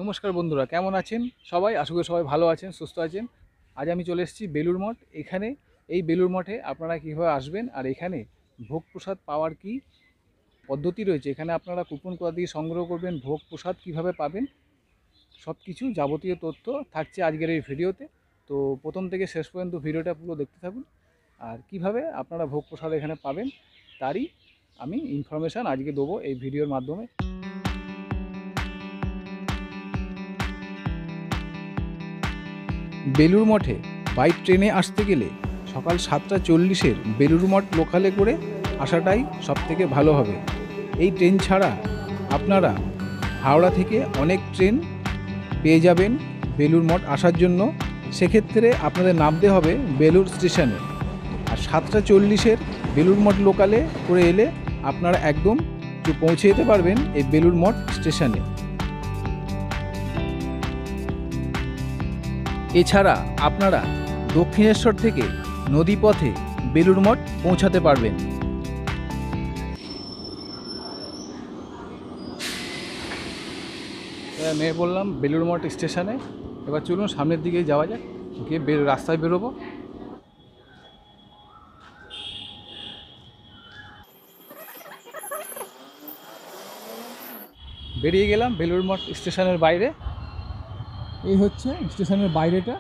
নমস্কার বন্ধুরা, কেমন আছেন সবাই? আশা করি সবাই ভালো আছেন, সুস্থ আছেন। আজ আমি চলে এসেছি বেলুড় মঠ। এখানে এই বেলুড় মঠে আপনারা কীভাবে আসবেন আর এখানে ভোগ প্রসাদ পাওয়ার কি পদ্ধতি রয়েছে, এখানে আপনারা কুপন কোথা দিয়ে সংগ্রহ করবেন, ভোগ প্রসাদ কীভাবে পাবেন, সব কিছু যাবতীয় তথ্য থাকছে আজকের এই ভিডিওতে। তো প্রথম থেকে শেষ পর্যন্ত ভিডিওটা পুরো দেখতে থাকুন। আর কিভাবে আপনারা ভোগ প্রসাদ এখানে পাবেন তারই আমি ইনফরমেশান আজকে দেবো এই ভিডিওর মাধ্যমে। বেলুড় মঠে বাই ট্রেনে আসতে গেলে সকাল 7:40 বেলুড় মঠ লোকালে করে আসাটাই সবথেকে ভালো হবে। এই ট্রেন ছাড়া আপনারা হাওড়া থেকে অনেক ট্রেন পেয়ে যাবেন বেলুড় মঠ আসার জন্য। সেক্ষেত্রে আপনাদের নামতে হবে বেলুড় স্টেশনে। আর 7:40 বেলুড় মঠ লোকালে করে এলে আপনারা একদম পৌঁছে যেতে পারবেন এই বেলুড় মঠ স্টেশনে। এছাড়া আপনারা দক্ষিণেশ্বর থেকে নদীপথে বেলুড় মঠ পৌঁছাতে পারবেন। মেয়ে বললাম বেলুড় মঠ স্টেশনে। এবার চলুন সামনের দিকে যাওয়া যাক, গিয়ে রাস্তায় বেরোবো। বেরিয়ে গেলাম বেলুড় মঠ স্টেশনের বাইরে। এই হচ্ছে স্টেশনের বাইরেটা।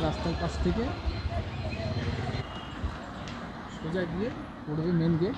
রাস্তার পাশ থেকে সোজা গিয়ে পড়বে মেন গেট।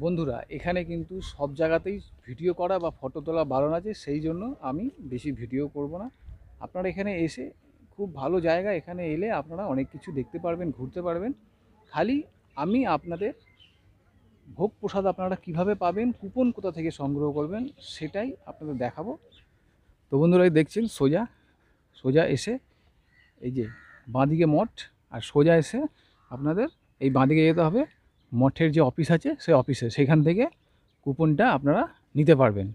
বন্ধুরা, এখানে কিন্তু সব জায়গাতেই ভিডিও করা বা ফটো তোলা বারণ আছে, সেই জন্য আমি বেশি ভিডিও করব না। আপনারা এখানে এসে খুব ভালো জায়গা, এখানে এলে আপনারা অনেক কিছু দেখতে পারবেন, ঘুরতে পারবেন। খালি আমি আপনাদের ভোগ প্রসাদ আপনারা কিভাবে পাবেন, কুপন কোথা থেকে সংগ্রহ করবেন সেটাই আপনাদের দেখাবো। তো বন্ধুরা, দেখছেন সোজা সোজা এসে এই যে বাঁদিকে মঠ, আর সোজা এসে আপনাদের এই বাঁদিকে যেতে হবে মঠের যে অফিস আছে সেই অফিসে। সেখান থেকে কুপনটা আপনারা নিতে পারবেন।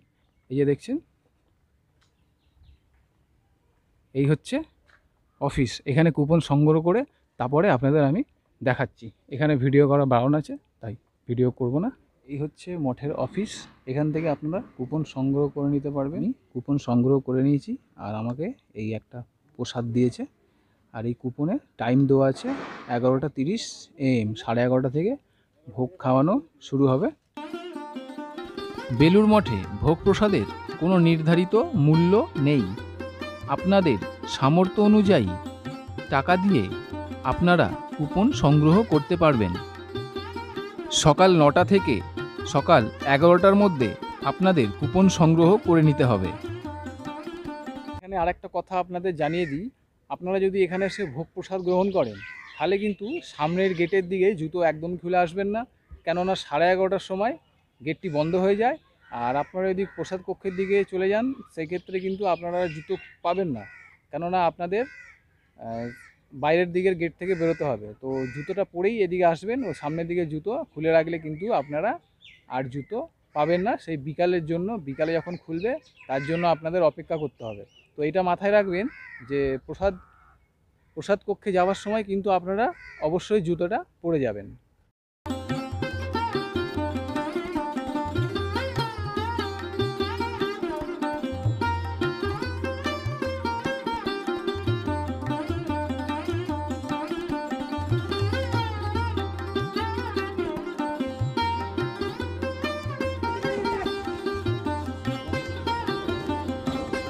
এই যে দেখছেন, এই হচ্ছে অফিস। এখানে কুপন সংগ্রহ করে তারপরে আপনাদের আমি দেখাচ্ছি। এখানে ভিডিও করা বারণ আছে, তাই ভিডিও করব না। এই হচ্ছে মঠের অফিস। এখান থেকে আপনারা কুপন সংগ্রহ করে নিতে পারবেন। কুপন সংগ্রহ করে নিয়েছি, আর আমাকে এই একটা প্রসাদ দিয়েছে। আর এই কুপনে টাইম দেওয়া আছে 11:30 AM। 11:30 থেকে ভোগ খাওয়ানো শুরু হবে। বেলুড় মঠে ভোগ প্রসাদের কোনো নির্ধারিত মূল্য নেই। আপনাদের সামর্থ্য অনুযায়ী টাকা দিয়ে আপনারা কুপন সংগ্রহ করতে পারবেন। সকাল 9টা থেকে সকাল 11টার মধ্যে আপনাদের কুপন সংগ্রহ করে নিতে হবে। এখানে আরেকটা কথা আপনাদের জানিয়ে দিই, আপনারা যদি এখানে এসে ভোগ প্রসাদ গ্রহণ করেন তাহলে কিন্তু সামনের গেটের দিকে জুতো একদম খুলে আসবেন না, কেননা 11:30টার সময় গেটটি বন্ধ হয়ে যায়। আর আপনারা যদি প্রসাদ কক্ষের দিকে চলে যান সেক্ষেত্রে কিন্তু আপনারা জুতো পাবেন না, কেননা আপনাদের বাইরের দিকের গেট থেকে বেরোতে হবে। তো জুতোটা পরেই এদিকে আসবেন, ও সামনের দিকে জুতো খুলে রাখলে কিন্তু আপনারা আর জুতো পাবেন না। সেই বিকালের জন্য, বিকালে যখন খুলবে তার জন্য আপনাদের অপেক্ষা করতে হবে। তো এটা মাথায় রাখবেন যে প্রসাদ কক্ষে যাওয়ার সময় কিন্তু আপনারা অবশ্যই জুতোটা পরে যাবেন।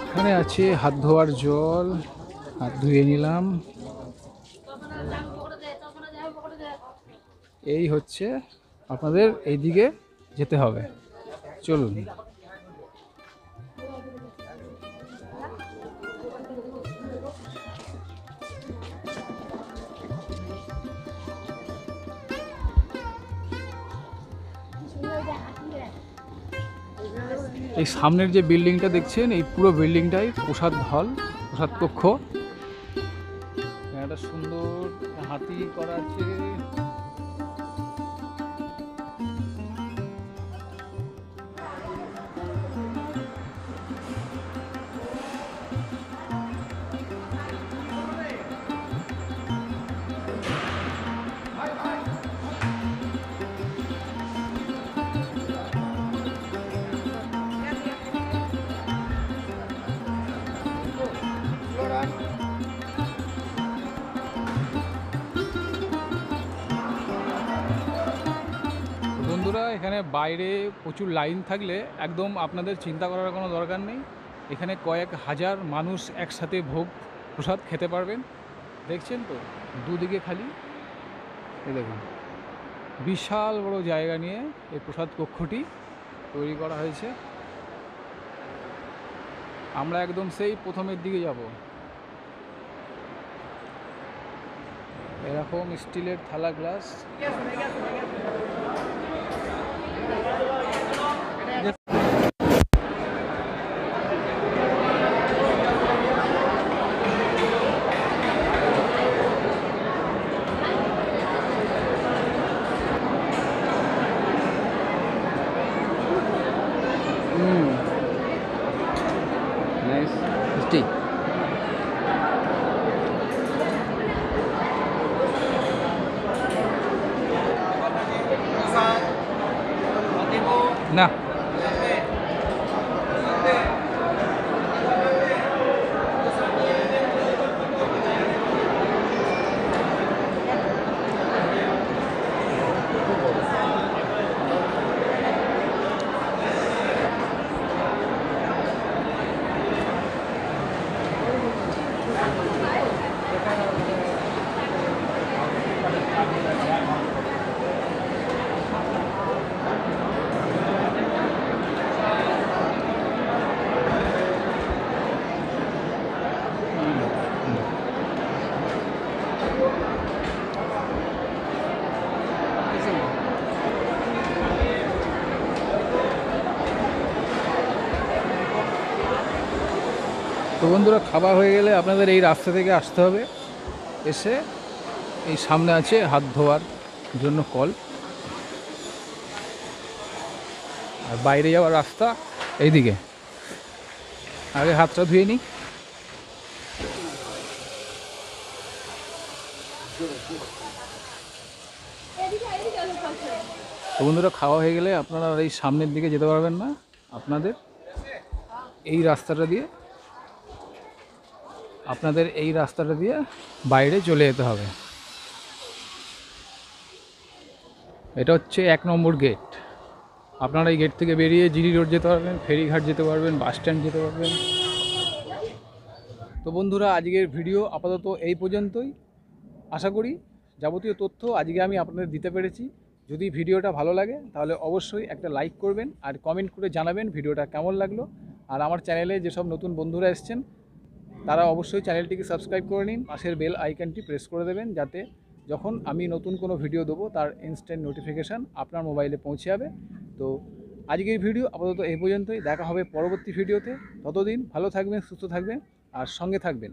এখানে আছে হাত ধোয়ার জল, হাত ধুয়ে নিলাম। এই হচ্ছে আপনাদের এই দিকে যেতে হবে, চলুন। এই সামনের যে বিল্ডিংটা দেখছেন, এই পুরো বিল্ডিংটাই প্রসাদ হল, প্রসাদ কক্ষ। একটা সুন্দর হাতি করা আছে। বন্ধুরা, এখানে বাইরে প্রচুর লাইন থাকলে একদম আপনাদের চিন্তা করার কোনো দরকার নেই। এখানে কয়েক হাজার মানুষ একসাথে ভোগ প্রসাদ খেতে পারবেন। দেখছেন তো দুদিকে খালি, এই দেখুন বিশাল বড় জায়গা নিয়ে এই প্রসাদ কক্ষটি তৈরি করা হয়েছে। আমরা একদম সেই প্রথমের দিকে যাব। এরকম স্টিলের থালা গ্লাস। নাইস মিষ্টি। না তো বন্ধুরা, খাবার হয়ে গেলে আপনাদের এই রাস্তা থেকে আসতে হবে। এসে এই সামনে আছে হাত ধোয়ার জন্য কল, আর বাইরে যাওয়ার রাস্তা এইদিকে। আগে হাতটা ধুয়ে নিই। তো বন্ধুরা, খাওয়া হয়ে গেলে আপনারা এই সামনের দিকে যেতে পারবেন না, আপনাদের এই রাস্তাটা দিয়ে বাইরে চলে যেতে হবে। এটা হচ্ছে 1 নম্বর গেট। আপনারা এই গেট থেকে বেরিয়ে জিরি রোড যেতে পারবেন, ফেরিঘাট যেতে পারবেন, বাস স্ট্যান্ড যেতে পারবেন। তো বন্ধুরা, আজকের ভিডিও আপাতত এই পর্যন্তই। আশা করি যাবতীয় তথ্য আজকে আমি আপনাদের দিতে পেরেছি। যদি ভিডিওটা ভালো লাগে তাহলে অবশ্যই একটা লাইক করবেন আর কমেন্ট করে জানাবেন ভিডিওটা কেমন লাগলো। আর আমার চ্যানেলে যেসব নতুন বন্ধুরা এসছেন তারা অবশ্যই চ্যানেলটিকে সাবস্ক্রাইব করে নিন, পাশের বেল আইকনটি প্রেস করে দেবেন, যাতে যখন আমি নতুন কোনো ভিডিও দেবো তার ইনস্ট্যান্ট নোটিফিকেশান আপনার মোবাইলে পৌঁছে যাবে। তো আজকের ভিডিও আপাতত এই পর্যন্তই। দেখা হবে পরবর্তী ভিডিওতে। ততদিন ভালো থাকবেন, সুস্থ থাকবেন আর সঙ্গে থাকবেন।